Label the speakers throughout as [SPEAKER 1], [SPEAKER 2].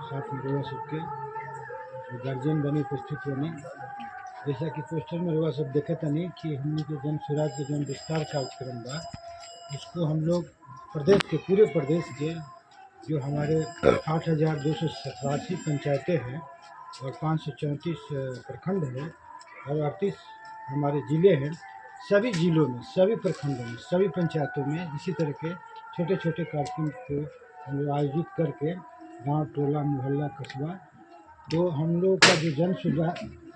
[SPEAKER 1] साथ में रउआ सबके जो गार्जियन बनी उपस्थित बनी। जैसा कि पोस्टर में रउआ सब देखतानी कि हमनी के जन स्वराज के जौन विस्तार कार्यक्रम बा उसको हम लोग प्रदेश के पूरे प्रदेश के जो हमारे 8,287 पंचायतें हैं और 534 प्रखंड हैं और 38 हमारे ज़िले हैं, सभी ज़िलों में, सभी प्रखंडों में, सभी पंचायतों में इसी तरह के छोटे छोटे कार्यक्रम को हम लोग आयोजित करके गांव, टोला, मोहल्ला, कस्बा, तो हम लोग का जो जन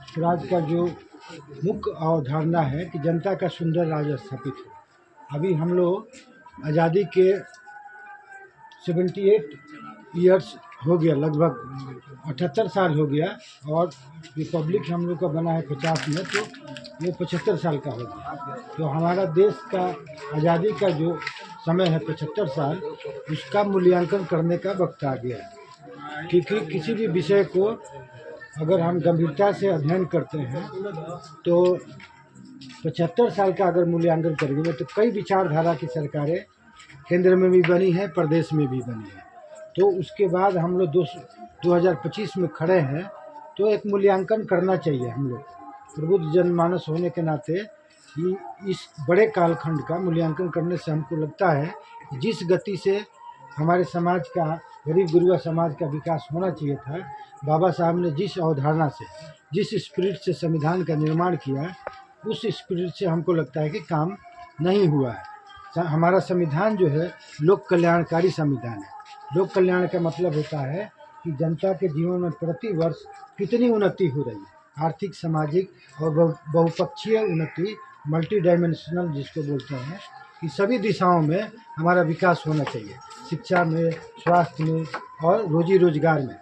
[SPEAKER 1] स्वराज का जो मुख्य अवधारणा है कि जनता का सुंदर राज स्थापित हो। अभी हम लोग आज़ादी के 78 ईयर्स हो गया, लगभग 78 साल हो गया और रिपब्लिक हम लोग का बना है 50 में, तो ये 75 साल का हो गया। तो हमारा देश का आज़ादी का जो समय है 75 साल, उसका मूल्यांकन करने का वक्त आ गया है। क्योंकि किसी भी विषय को अगर हम गंभीरता से अध्ययन करते हैं तो 75 साल का अगर मूल्यांकन करेंगे तो कई विचारधारा की सरकारें केंद्र में भी बनी है, प्रदेश में भी बनी है। तो उसके बाद हम लोग 2025 में खड़े हैं, तो एक मूल्यांकन करना चाहिए हम लोग प्रबुद्ध जनमानस होने के नाते कि इस बड़े कालखंड का मूल्यांकन करने से हमको लगता है कि जिस गति से हमारे समाज का, गरीब गुरुआ समाज का विकास होना चाहिए था, बाबा साहब ने जिस अवधारणा से, जिस स्पिरिट से संविधान का निर्माण किया, उस स्पिरिट से हमको लगता है कि काम नहीं हुआ है। हमारा संविधान जो है लोक कल्याणकारी संविधान है। लोक कल्याण का मतलब होता है कि जनता के जीवन में प्रति वर्ष कितनी उन्नति हो रही है, आर्थिक, सामाजिक और बहुपक्षीय उन्नति, मल्टी डायमेंशनल जिसको बोलते हैं, कि सभी दिशाओं में हमारा विकास होना चाहिए, शिक्षा में, स्वास्थ्य में और रोजी रोजगार में।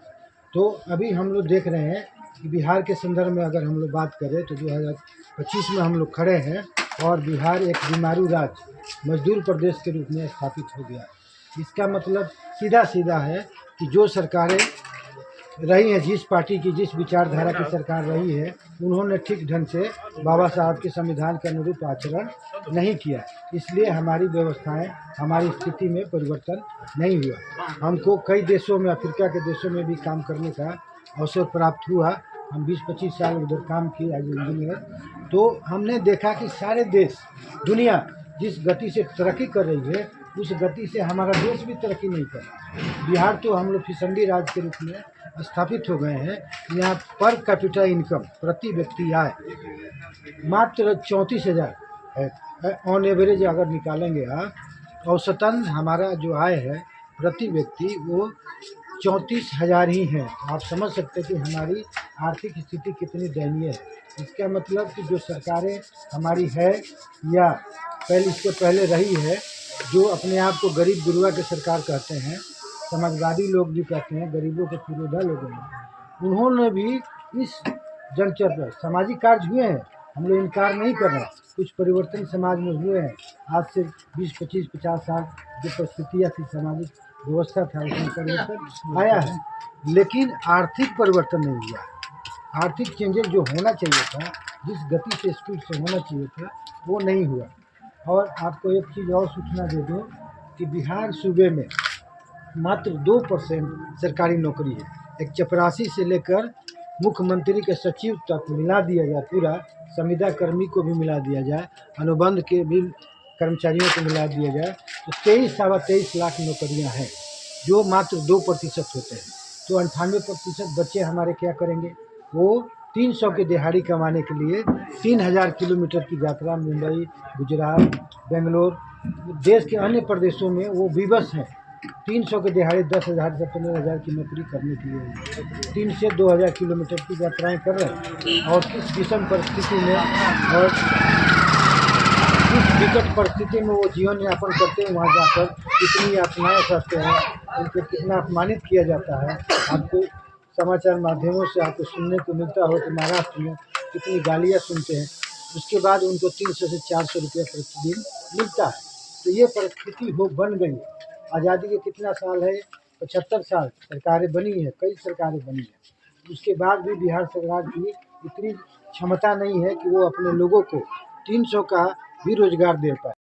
[SPEAKER 1] तो अभी हम लोग देख रहे हैं कि बिहार के संदर्भ में अगर हम लोग बात करें तो 2025 में हम लोग खड़े हैं और बिहार एक बीमारू राज्य, मजदूर प्रदेश के रूप में स्थापित हो गया। इसका मतलब सीधा सीधा है कि जो सरकारें रही हैं, जिस पार्टी की, जिस विचारधारा की सरकार रही है, उन्होंने ठीक ढंग से बाबा साहब के संविधान के अनुरूप आचरण नहीं किया। इसलिए हमारी व्यवस्थाएं, हमारी स्थिति में परिवर्तन नहीं हुआ। हमको कई देशों में, अफ्रीका के देशों में भी काम करने का अवसर प्राप्त हुआ। हम 20-25 साल उधर काम किए एज इंजीनियर। तो हमने देखा कि सारे देश, दुनिया जिस गति से तरक्की कर रही है, उस गति से हमारा देश भी तरक्की नहीं कर रहा। बिहार तो हम लोग फिसंडी राज्य के रूप में स्थापित हो गए हैं। यहाँ पर कैपिटा इनकम, प्रति व्यक्ति आय मात्र 34,000 है। ऑन एवरेज अगर निकालेंगे आप, औसतन हमारा जो आय है प्रति व्यक्ति वो 34,000 ही है। आप समझ सकते हैं कि हमारी आर्थिक स्थिति कितनी दयनीय है। इसका मतलब कि जो सरकारें हमारी है या इसके पहले रही है, जो अपने आप को गरीब गुरुआ के सरकार कहते हैं, समाजवादी लोग भी कहते हैं, गरीबों के पुरोधा लोग हैं, उन्होंने भी इस जंचर पर सामाजिक कार्य हुए हैं। हम लोग इनकार नहीं कर रहे, कुछ परिवर्तन समाज में हुए हैं। आज से 20, 25, 50 साल जो परिस्थितियाँ थी, सामाजिक व्यवस्था था, उसमें परिवर्तन आया है, लेकिन आर्थिक परिवर्तन नहीं हुआ है। आर्थिक चेंजेस जो होना चाहिए था, जिस गति से, स्पीड से होना चाहिए था, वो नहीं हुआ। और आपको एक चीज़ और सूचना दे दूँ कि बिहार सूबे में मात्र 2% सरकारी नौकरी है। एक चपरासी से लेकर मुख्यमंत्री के सचिव तक मिला दिया जाए, पूरा संविदा कर्मी को भी मिला दिया जाए, अनुबंध के भी कर्मचारियों को मिला दिया जाए, तो 23-23.25 लाख नौकरियां हैं, जो मात्र 2% होते हैं। तो 98% बच्चे हमारे क्या करेंगे? वो 300 की दिहाड़ी कमाने के लिए 3,000 किलोमीटर की यात्रा मुंबई, गुजरात, बेंगलोर, देश के अन्य प्रदेशों में वो विवश हैं। 300 के दिहाड़ी 10,000 से 15,000 की नौकरी करने के लिए 3 से 2,000 किलोमीटर की यात्राएं कर रहे हैं। और किस विषम परिस्थिति में और किस विकट परिस्थिति में वो जीवन यापन करते हैं, वहाँ जाकर कितनी यातनाएं सहते हैं, उनको कितना अपमानित किया जाता है। आपको समाचार माध्यमों से आपको सुनने को मिलता हो कि महाराष्ट्र में कितनी गालियाँ सुनते हैं, उसके बाद उनको 300 से 400 रुपये प्रतिदिन मिलता है। तो ये परिस्थिति बन गई। आज़ादी के कितना साल है? 75 साल सरकारें बनी हैं, कई सरकारें बनी हैं, उसके बाद भी बिहार सरकार की इतनी क्षमता नहीं है कि वो अपने लोगों को 300 का भी रोजगार दे पाए।